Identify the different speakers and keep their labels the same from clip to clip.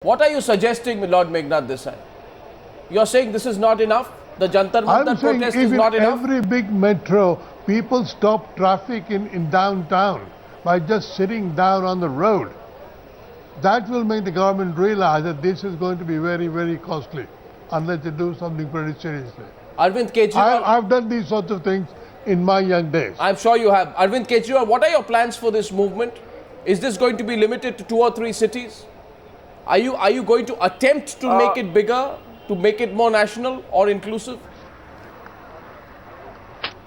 Speaker 1: What are you suggesting, Lord Meghnad, this time? You're saying this is not enough? The Jantar Mantar protest is not enough?
Speaker 2: Every big metro, people stop traffic in downtown by just sitting down on the road. That will make the government realize that this is going to be very, very costly unless they do something pretty seriously.
Speaker 1: Arvind Kejriwal.
Speaker 2: I've done these sorts of things in my young days.
Speaker 1: I'm sure you have. Arvind Kejriwal, what are your plans for this movement? Is this going to be limited to 2 or 3 cities? Are you going to attempt to make it bigger, to make it more national or inclusive?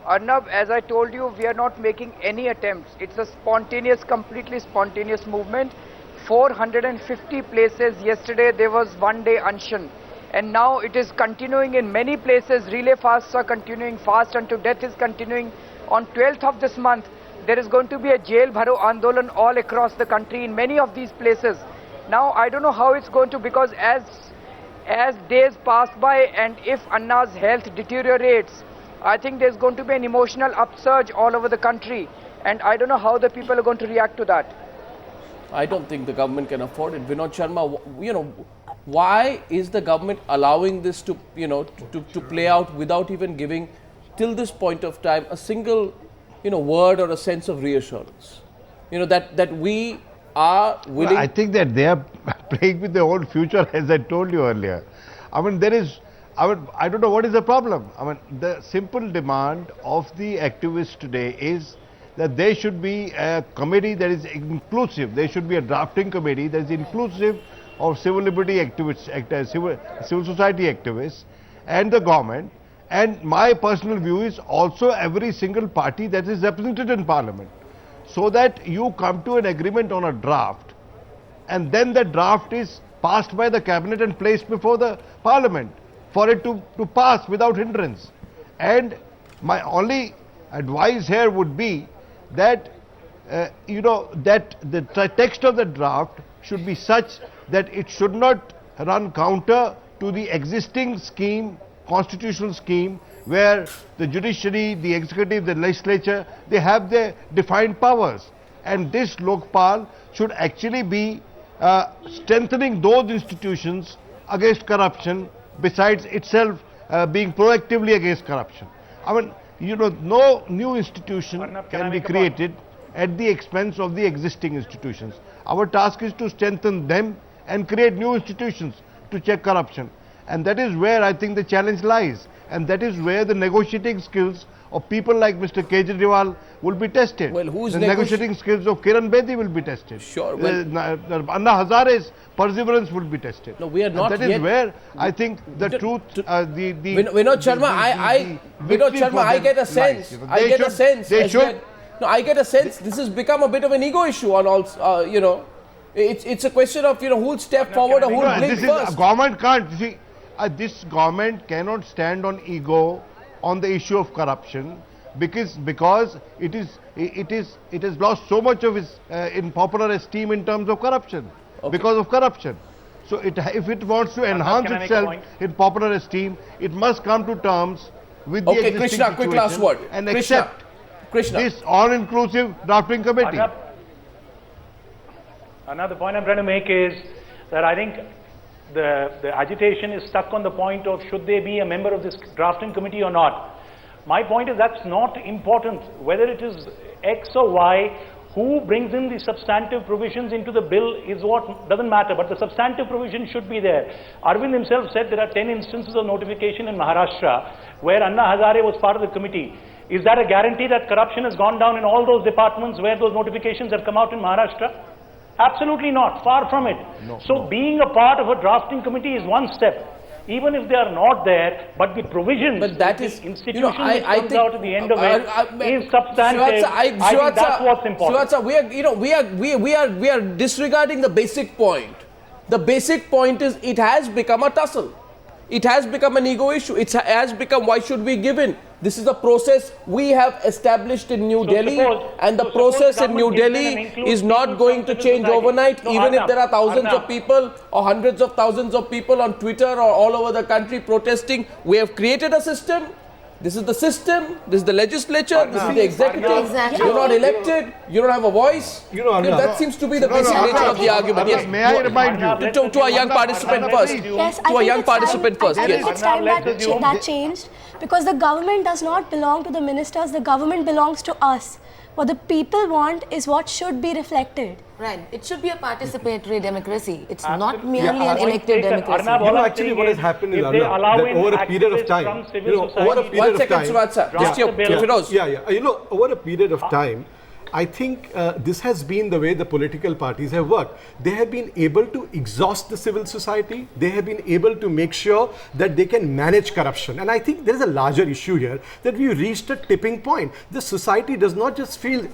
Speaker 3: Arnab, as I told you, we are not making any attempts. It's a spontaneous, completely spontaneous movement. 450 places. Yesterday there was one-day Anshan. And now it is continuing in many places. Relay fasts are continuing. Fast unto death is continuing. On 12th of this month, there is going to be a Jail Bharo Andolan all across the country in many of these places. Now, I don't know how it's going to, because as days pass by and if Anna's health deteriorates, I think there's going to be an emotional upsurge all over the country. And I don't know how the people are going to react to that.
Speaker 1: I don't think the government can afford it. Vinod Sharma, why is the government allowing this to, to play out without even giving, till this point of time, a single, word or a sense of reassurance? That we are willing.
Speaker 4: Well, I think that they are playing with their own future, as I told you earlier. I mean, I don't know what is the problem. I mean, the simple demand of the activists today is that there should be a committee that is inclusive. There should be a drafting committee that is inclusive of civil liberty activists, civil society activists and the government. And my personal view is also every single party that is represented in parliament, so that you come to an agreement on a draft and then the draft is passed by the cabinet and placed before the parliament for it to pass without hindrance. And my only advice here would be that, that the text of the draft should be such that it should not run counter to the existing scheme, constitutional scheme, where the judiciary, the executive, the legislature, they have their defined powers. And this Lokpal should actually be strengthening those institutions against corruption, besides itself being proactively against corruption. I mean, no new institution can be created at the expense of the existing institutions. Our task is to strengthen them and create new institutions to check corruption. And that is where I think the challenge lies. And that is where the negotiating skills of people like Mr. Kejriwal will be tested.
Speaker 1: Well, who's
Speaker 4: the negotiating skills of Kiran Bedi will be tested.
Speaker 1: Sure. Well,
Speaker 4: Anna Hazare's perseverance will be tested.
Speaker 1: No, we are not.
Speaker 4: And that is where I think the truth,
Speaker 1: Vinod Sharma, I get a sense. I get a sense.
Speaker 4: They should.
Speaker 1: No, I get a sense. This has become a bit of an ego issue on all. It's a question of who will step forward or who will blink first.
Speaker 4: Government can't see. This government cannot stand on ego on the issue of corruption because it has lost so much of its in popular esteem in terms of corruption, because of corruption. So if it wants to enhance itself in popular esteem, it must come to terms with the existing
Speaker 1: Krishna,
Speaker 4: situation
Speaker 1: quick last word.
Speaker 4: and accept this all-inclusive drafting committee.
Speaker 5: Another point I'm trying to make is that I think the agitation is stuck on the point of should they be a member of this drafting committee or not. My point is that's not important. Whether it is X or Y, who brings in the substantive provisions into the bill is what doesn't matter, but the substantive provision should be there. Arvind himself said there are 10 instances of notification in Maharashtra where Anna Hazare was part of the committee. Is that a guarantee that corruption has gone down in all those departments where those notifications have come out in Maharashtra? Absolutely not, far from it. Being a part of a drafting committee is one step, even if they are not there, but the provisions,
Speaker 1: but that is
Speaker 5: institution that comes out at the end of it is substantive. I think that's what's important.
Speaker 1: Srivatsa, we are disregarding the basic point. The basic point is it has become a tussle. It has become an ego issue. It has become, why should we give in? This is a process we have established in New Delhi, and the process in New Delhi is not going to change overnight, even if there are thousands of people or hundreds of thousands of people on Twitter or all over the country protesting. We have created a system. This is the system, this is the legislature, this is the executive.
Speaker 6: Exactly.
Speaker 1: You're not elected, you don't have a voice. That seems to be the basic nature of the argument. Yes.
Speaker 4: May I remind you?
Speaker 1: To a young participant first.
Speaker 6: Yes,
Speaker 1: To a young participant first.
Speaker 6: I think
Speaker 1: Yes.
Speaker 6: it's time that,
Speaker 5: Let's assume-
Speaker 6: that changed, because the government does not belong to the ministers, the government belongs to us. What the people want is what should be reflected.
Speaker 7: Right. It should be a participatory democracy. It's not
Speaker 5: Absolutely.
Speaker 7: merely an elected democracy.
Speaker 5: Arnab, all
Speaker 8: You know,
Speaker 5: I'm
Speaker 8: actually
Speaker 5: saying
Speaker 8: what has
Speaker 5: is,
Speaker 8: happened in
Speaker 5: if they
Speaker 8: Arnab,
Speaker 5: allow
Speaker 8: that
Speaker 5: in
Speaker 8: over a period of
Speaker 5: activists
Speaker 8: time,
Speaker 5: from civil
Speaker 8: you know, over a
Speaker 5: society-
Speaker 8: period
Speaker 1: One
Speaker 8: of
Speaker 1: second,
Speaker 8: time,
Speaker 1: Suvad sir.
Speaker 5: Draft
Speaker 1: Just your
Speaker 5: the bill.
Speaker 1: Firoz.
Speaker 8: Yeah. You know, over a period of time, I think this has been the way the political parties have worked. They have been able to exhaust the civil society. They have been able to make sure that they can manage corruption. And I think there is a larger issue here, that we reached a tipping point. The society does not just feel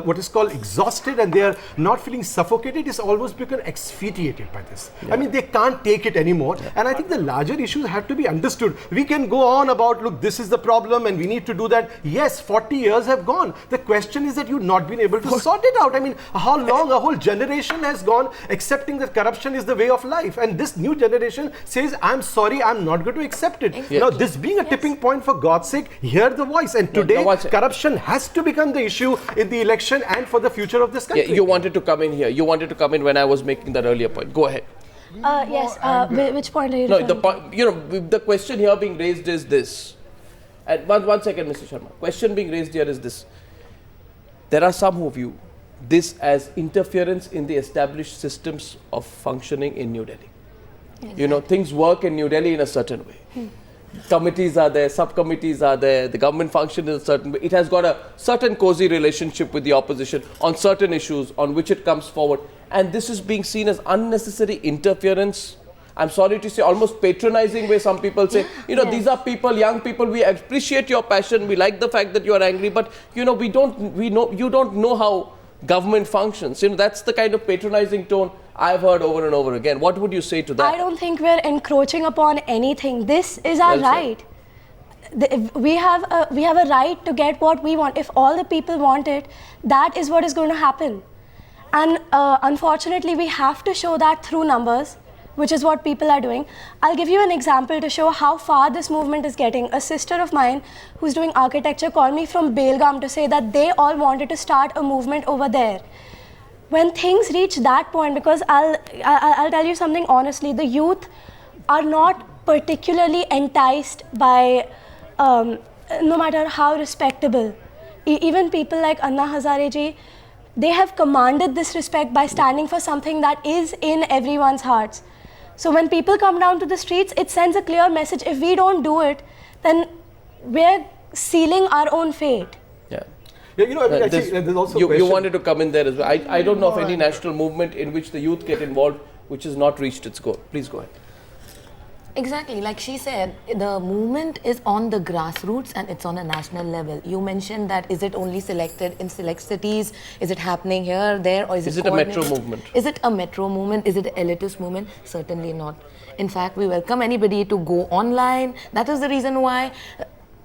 Speaker 8: what is called exhausted, and they are not feeling suffocated. It's almost become asphyxiated by this. I mean, they can't take it anymore. And I think the larger issues have to be understood. We can go on about, look, this is the problem and we need to do that. Yes, 40 years have gone. The question is that you've not been able to sort it out. I mean, how long? A whole generation has gone accepting that corruption is the way of life. And this new generation says, I'm sorry, I'm not going to accept it.
Speaker 7: Exactly.
Speaker 8: Now, this being a tipping point, for God's sake, hear the voice. And today,
Speaker 1: watch it.
Speaker 8: corruption has to become the issue in the election and for the future of this
Speaker 1: Yeah,
Speaker 8: country.
Speaker 1: you wanted to come in here. You wanted to come in when I was making that earlier point. Go ahead.
Speaker 6: Yes, which point are you
Speaker 1: No,
Speaker 6: referring
Speaker 1: the
Speaker 6: to?
Speaker 1: point, you know, the question here being raised is this. And one second, Mr. Sharma. Question being raised here is this. There are some who view this as interference in the established systems of functioning in New Delhi. You know, things work in New Delhi in a certain way. Committees are there, subcommittees are there, the government functions in a certain way. It has got a certain cozy relationship with the opposition on certain issues on which it comes forward. And this is being seen as unnecessary interference. I'm sorry to say, almost patronizing way some people say, you know, these are people, young people, we appreciate your passion, we like the fact that you are angry, but you know, you don't know how government functions. You know, that's the kind of patronizing tone I've heard over and over again. What would you say to that?
Speaker 6: I don't think we're encroaching upon anything. This is our
Speaker 1: Well said.
Speaker 6: right. We have a right to get what we want. If all the people want it, that is what is going to happen. And unfortunately, we have to show that through numbers, which is what people are doing. I'll give you an example to show how far this movement is getting. A sister of mine who's doing architecture called me from Belgaum to say that they all wanted to start a movement over there. When things reach that point, because I'll tell you something honestly, the youth are not particularly enticed by, no matter how respectable. Even people like Anna Hazare ji, they have commanded this respect by standing for something that is in everyone's hearts. So when people come down to the streets, it sends a clear message. If we don't do it, then we're sealing our own fate.
Speaker 1: Yeah.
Speaker 8: Yeah, you know, I mean, actually, there's also a
Speaker 1: you
Speaker 8: question.
Speaker 1: wanted to come in there as well. I don't know of any national movement in which the youth get involved which has not reached its goal. Please go ahead.
Speaker 7: Exactly, like she said, the movement is on the grassroots and it's on a national level. You mentioned that is it only selected in select cities? Is it happening here, there, or is
Speaker 1: it a metro
Speaker 7: coordinated?
Speaker 1: movement?
Speaker 7: Is it a metro movement? Is it an elitist movement? Certainly not. In fact, we welcome anybody to go online. That is the reason why.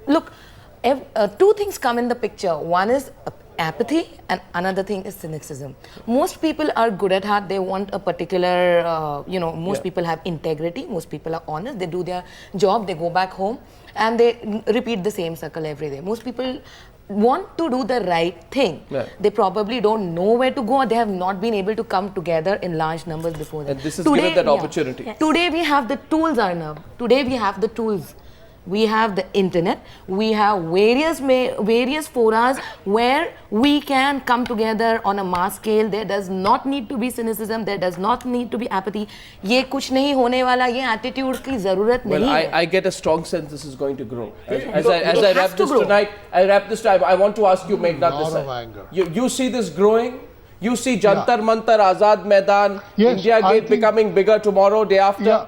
Speaker 7: Look, two things come in the picture. One is apathy and another thing is cynicism. Most people are good at heart. They want a particular, most people have integrity. Most people are honest. They do their job. They go back home and they repeat the same circle every day. Most people want to do the right thing.
Speaker 1: Yeah.
Speaker 7: They probably don't know where to go, or they have not been able to come together in large numbers before that.
Speaker 1: And this is given that opportunity.
Speaker 7: Yes. Today we have the tools, Arnab. Today we have the tools. We have the internet. We have various forums where we can come together on a mass scale. There does not need to be cynicism. There does not need to be apathy. ये कुछ नहीं होने वाला. ये attitude की ज़रूरत
Speaker 1: Well,
Speaker 7: नहीं है.
Speaker 1: I get a strong sense this is going to grow. As
Speaker 7: It
Speaker 1: I
Speaker 7: has
Speaker 1: wrap
Speaker 7: to
Speaker 1: this
Speaker 7: grow.
Speaker 1: tonight, I want to ask you, Meghnad,
Speaker 2: Lot
Speaker 1: this
Speaker 2: of
Speaker 1: side.
Speaker 2: anger.
Speaker 1: You see this growing? You see Jantar Mantar, Azad Maidan,
Speaker 2: Yes,
Speaker 1: India
Speaker 2: I
Speaker 1: Gate
Speaker 2: think-
Speaker 1: becoming bigger tomorrow, day after?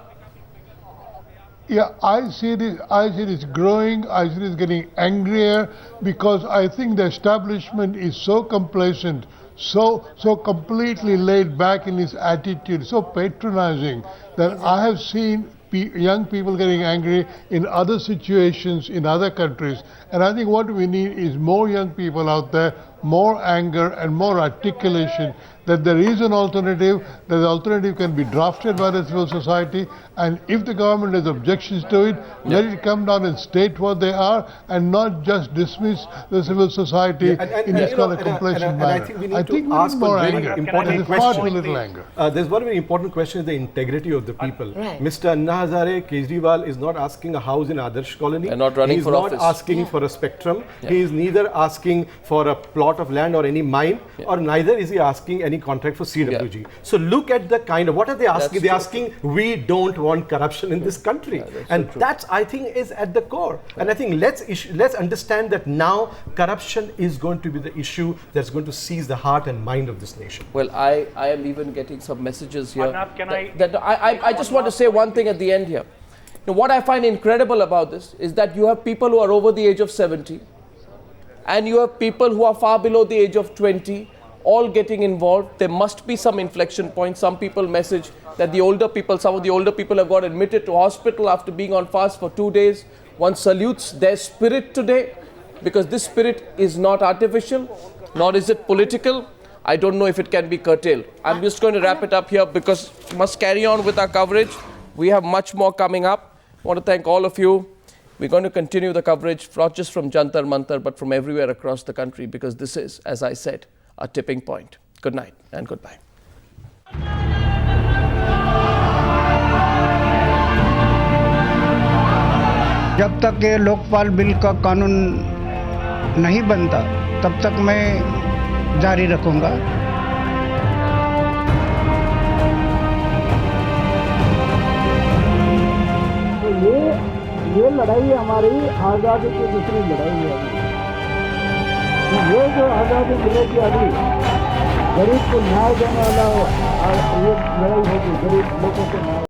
Speaker 2: Yeah, I see this growing, I see this getting angrier because I think the establishment is so complacent, so completely laid back in its attitude, so patronizing that I have seen young people getting angry in other situations in other countries. And I think what we need is more young people out there more anger and more articulation that there is an alternative, that the alternative can be drafted by the civil society, and if the government has objections to it, let it come down and state what they are, and not just dismiss the civil society in this kind of complacent manner.
Speaker 8: I think we need to ask
Speaker 2: more
Speaker 8: one very
Speaker 2: anger.
Speaker 8: important
Speaker 2: There's far too
Speaker 8: question.
Speaker 2: little anger.
Speaker 8: There's one very important question: is the integrity of the people.
Speaker 7: Right.
Speaker 8: Mr. Anna Hazare Kejriwal is not asking a house in Adarsh Colony.
Speaker 1: And not running
Speaker 8: He's
Speaker 1: for
Speaker 8: not
Speaker 1: office.
Speaker 8: asking for a spectrum. He is neither asking for a plot of land or any mine, or neither is he asking any contract for CWG. So look at the kind of, what are they asking? They're asking, we don't want corruption in this country. And that's, I think, is at the core. And I think let's understand that now corruption is going to be the issue that's going to seize the heart and mind of this nation.
Speaker 1: Well, I am even getting some messages here.
Speaker 5: Arnab, can
Speaker 1: I just want to say one thing at the end here. Now, what I find incredible about this is that you have people who are over the age of 70, and you have people who are far below the age of 20, all getting involved. There must be some inflection point. Some people message that some of the older people have got admitted to hospital after being on fast for 2 days. One salutes their spirit today, because this spirit is not artificial, nor is it political. I don't know if it can be curtailed. I'm just going to wrap it up here because we must carry on with our coverage. We have much more coming up. I want to thank all of you. We're going to continue the coverage, not just from Jantar Mantar, but from everywhere across the country, because this is, as I said, a tipping point. Good night and goodbye.
Speaker 9: जब तक ये Lokpal bill का कानून नहीं बनता तब तक मैं जारी रखूंगा। तो ये लड़ाई हमारी आज़ादी की दूसरी लड़ाई है। ये जो आज़ादी मिलेगी अभी गरीब को न्याय देने वाला ये लड़ाई होगी, गरीब लोगों को न्याय